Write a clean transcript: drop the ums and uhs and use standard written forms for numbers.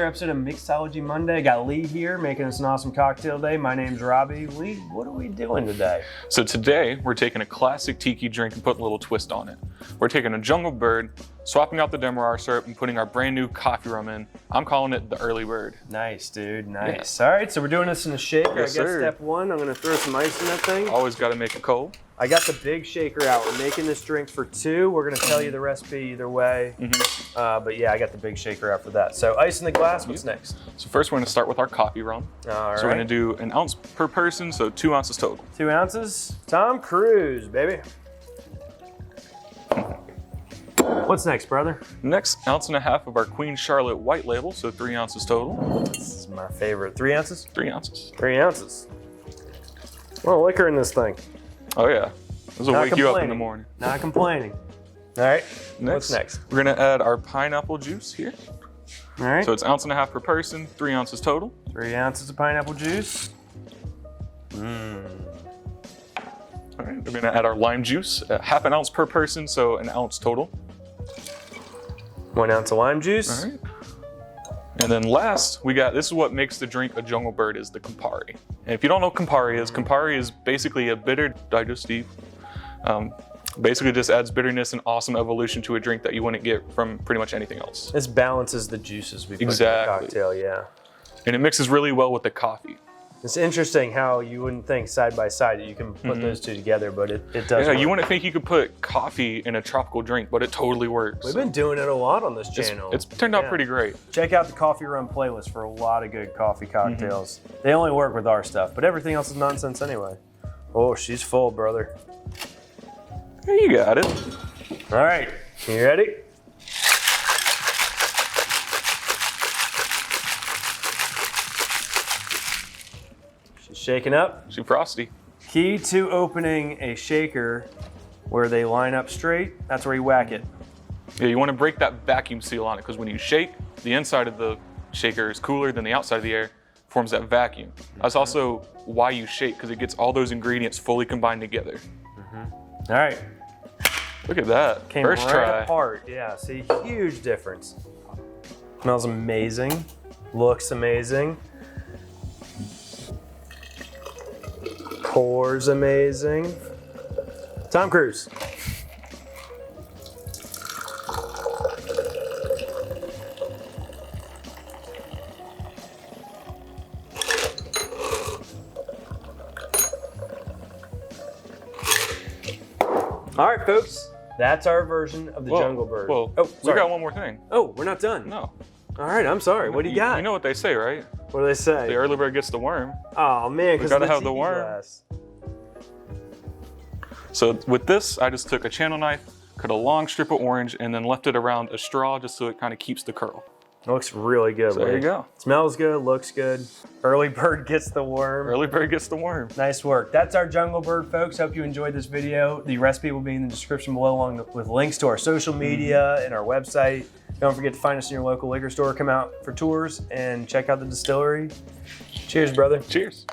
episode of Mixology Monday. I got Lee here making us an awesome cocktail today. My name's Robbie. Lee, what are we doing today? So today we're taking a classic tiki drink and putting a little twist on it. We're taking a Jungle Bird, swapping out the Demerara syrup and putting our brand new Coffee Rum in. I'm calling it the Early Bird. Nice, dude, nice. Yeah. All right, so we're doing this in a shaker. Yes, I guess sir. step one, I'm gonna throw some ice in that thing. Always got to make it cold. I got the big shaker out. We're making this drink for two. We're gonna tell you the recipe either way. But yeah, I got the big shaker out for that. So ice in the glass, what's next? So first we're gonna start with our Coffee Rum. All right. So we're gonna do an ounce per person, so 2 ounces total. 2 ounces. Tom Cruise, baby. What's next, brother? Next, 1.5 ounces of our Queen Charlotte White Label, so 3 ounces total. This is my favorite. 3 ounces? 3 ounces. 3 ounces. Well, liquor in this thing. Oh yeah, this will Not wake you up in complaining. the morning. Not complaining. All right, what's Next, next? we're gonna add our pineapple juice here. All right, So it's 1.5 ounces per person, 3 ounces total. 3 ounces of pineapple juice. All right, we're gonna add our lime juice, 1/2 ounce per person, so 1 ounce total. 1 ounce of lime juice. All right. And then last, we got, this is what makes the drink a Jungle Bird, is the Campari. And if you don't know what Campari is basically a bitter digestive. Basically just adds bitterness and awesome evolution to a drink that you wouldn't get from pretty much anything else. This balances the juices we put Exactly. in the cocktail, yeah. And it mixes really well with the coffee. It's interesting how you wouldn't think side by side that you can put those two together, but it does Yeah, work. you wouldn't think you could put coffee in a tropical drink, but it totally works. We've been doing it a lot on this channel. It's turned out pretty great. Check out the Coffee Rum playlist for a lot of good coffee cocktails. They only work with our stuff, but everything else is nonsense anyway. Oh, she's full, brother. Yeah, you got it. All right, you ready? She's shaking up. She's frosty. Key to opening a shaker where they line up straight, that's where you whack it. Yeah, you want to break that vacuum seal on it, because when you shake, the inside of the shaker is cooler than the outside of the air, forms that vacuum. That's also why you shake, because it gets all those ingredients fully combined together. All right, Look at that. came First right try. apart. Yeah, see, huge difference. Smells amazing, looks amazing. Pours amazing. Tom Cruise. All right, folks, that's our version of the Jungle Bird. Whoa, Oh, we sorry. got one more thing. Oh, we're not done. No. All right, I'm sorry. What do you got? You know what they say, right? What do they say? The early bird gets the worm. Oh man, because gotta have the tiki worm. glass. So with this, I just took a channel knife, cut a long strip of orange, and then left it around a straw just so it kind of keeps the curl. It looks really good. So there you go. Smells good, looks good. Early bird gets the worm. Early bird gets the worm. Nice work. That's our Jungle Bird, folks. Hope you enjoyed this video. The recipe will be in the description below, along with links to our social media and our website. Don't forget to find us in your local liquor store. Come out for tours and check out the distillery. Cheers, brother. Cheers.